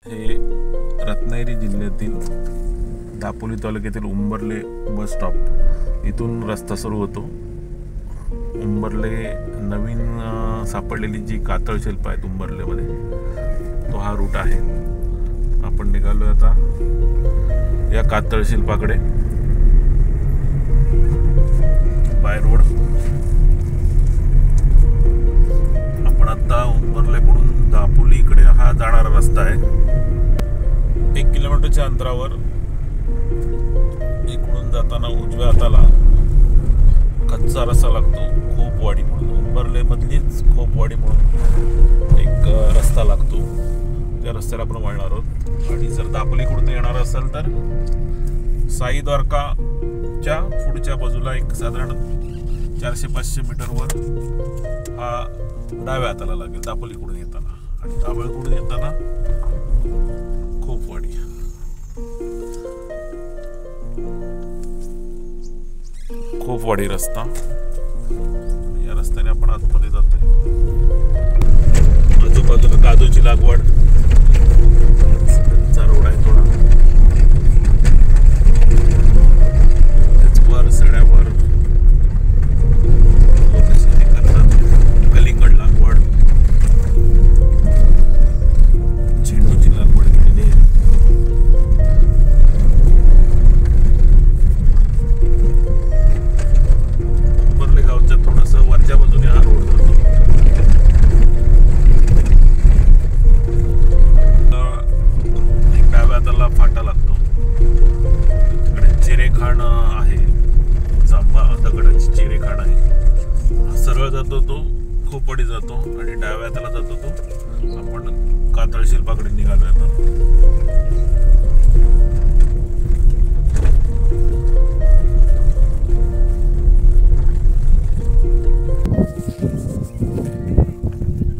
हे रत्नागिरी जिल्ह्यातील दापोली तालुक्यातील उंबरले बस स्टॉप इथून रस्ता सुरू होतो. उंबरले नवीन सापडलेली जी कातळ शिल्प आहेत उंबरलेमध्ये, तो हा रूट आहे. आपण निघालो आता या कातळ शिल्पाकडे बाय रोड. आपण आता उंबरलेकडून दापोलीकडे हा जाणारा रस्ता आहे. 1 किलोमीटरच्या अंतरावर इकडून जाताना उजव्या हाताला कच्चा रस्ता लागतो खोपवाडी म्हणून. उंबरले मधलीच खोपवाडी म्हणून एक रस्ता लागतो. त्या रस्त्याला आपण वळणार आहोत. आणि जर दापोलीकडून येणार असेल तर साई द्वारकाच्या पुढच्या बाजूला एक साधारण 400-500 मीटरवर हा डाव्या हाताला लागेल दापोलीकडून येताना. आणि दापोलीकडून येताना खोपवाडी. खोपवाडी रस्ता. या रस्त्याने आपण आतमध्ये जातोय. आजूबाजूला काजूची लागवड, रोड आहे थोडा. वर सड्यावर कलिंगड लागवड, झेंडूची लागवड केलेली आहे. उंबरले गावच्या थोडस वरच्या बाजूने हा रोड जातो. डाव्या हाताला फाटा लागतो. तिकडे चिरेखाण आहे, जांभा दगडाची चिरेखाण आहे. सरळ जातो तो खोपवाडी जातो आणि डाव्या हाताला जातो तो आपण कातळ शिल्पाकडे निघालो आता.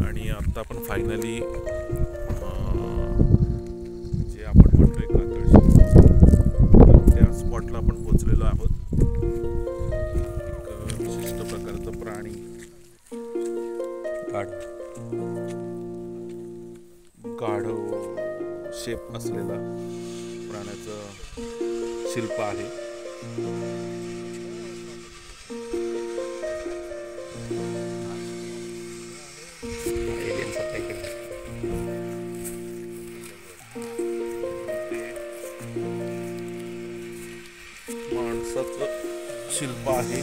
आणि आता आपण फायनली जे आपण म्हणतोय कातळ शिल्प त्या स्पॉटला आपण पोहोचलेलो आहोत. एक विशिष्ट प्रकारचा प्राणी गाढव शेप असलेला प्राण्याचं शिल्प आहे. माणसाचं शिल्प आहे.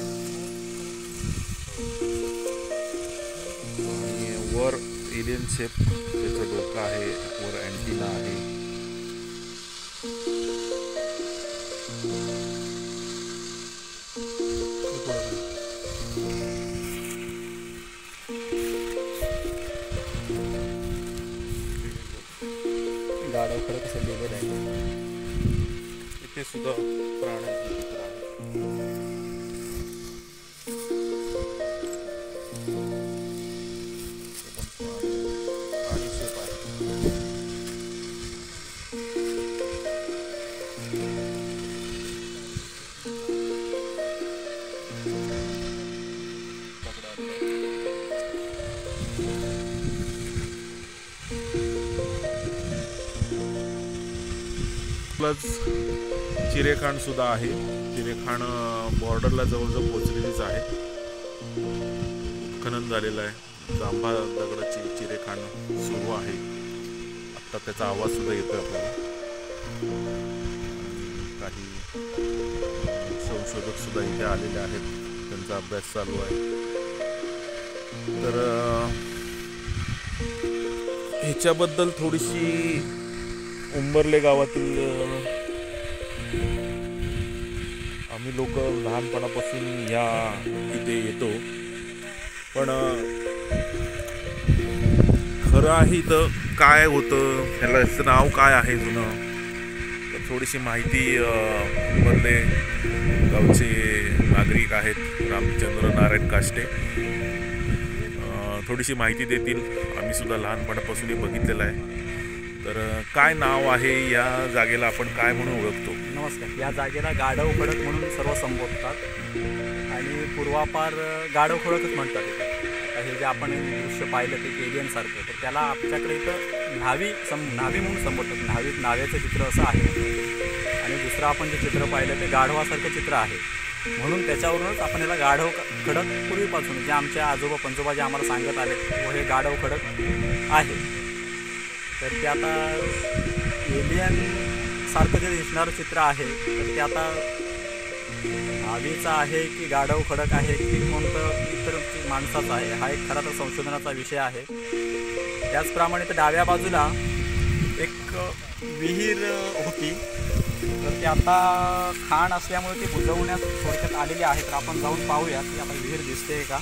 आणि वर एलियन शेप त्याचं डोकं आहे, वर अँटिना आहे. गाढव खरं कसं लिहिलेलं आहे. इथे सुद्धा प्राण्याचं चित्र आहे. प्लस चिरेखाण सुद्धा आहे. चिरेखाण बॉर्डरला जवळजवळ पोचलेलीच आहे. उत्खनन झालेलं आहे. जांभा दगडाची चिरेखाण सुरू आहे. आत्ता त्याचा आवाज सुद्धा येतोय आपल्याला. काही संशोधक सुद्धा इथे आलेले आहेत, त्यांचा अभ्यास चालू आहे. तर ह्याच्याबद्दल थोडीशी उंबरले गावातील आम्ही लोक लहानपणापासून या इथे येतो. पण खरं आहे इथं काय होतं, ह्याचं नाव काय आहे जुनं, तर थोडीशी माहिती उंबरले गावचे नागरिक आहेत रामचंद्र नारायण काष्टे थोडीशी माहिती देतील. आम्ही सुद्धा लहानपणापासून बघितलेलं आहे. तर काय नाव आहे या जागेला, आपण काय म्हणून ओळखतो? नमस्कार. या जागेला गाढव खडक म्हणून सर्व संबोधतात आणि पूर्वापार गाढव खडकच म्हणतात. हे जे आपण दृश्य पाहिलं ते एलियनसारखं, तर त्याला आमच्याकडे इथं न्हावी म्हणून संबोधतात. न्हाव्याचं चित्र असं आहे. आणि दुसरं आपण जे चित्र पाहिलं ते गाढवासारखं चित्र आहे, म्हणून त्याच्यावरूनच आपण याला गाढव खडक पूर्वीपासून जे आमच्या आजोबा पंजोबा जे आम्हाला सांगत आले व हे गाढव खडक आहे. तर ते आता एलियनसारखं जे दिसणारं चित्र आहे तर ते आता न्हावीचं आहे की गाढव खडक आहे की कोणतं इतर माणसाचं आहे, हा एक खरा तर संशोधनाचा विषय आहे. त्याचप्रमाणे तर डाव्या बाजूला एक विहीर होती, तर ती आता खाण असल्यामुळे ती बुजवण्यात थोडक्यात आलेली आहे. तर आपण जाऊन पाहूया की आता विहीर दिसते का.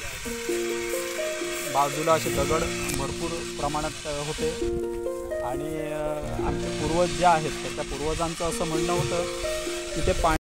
बाजूला असे दगड भरपूर प्रमाणात होते आणि आमचे पूर्वज जे आहेत तर त्या पूर्वजांचं असं म्हणणं होतं की ते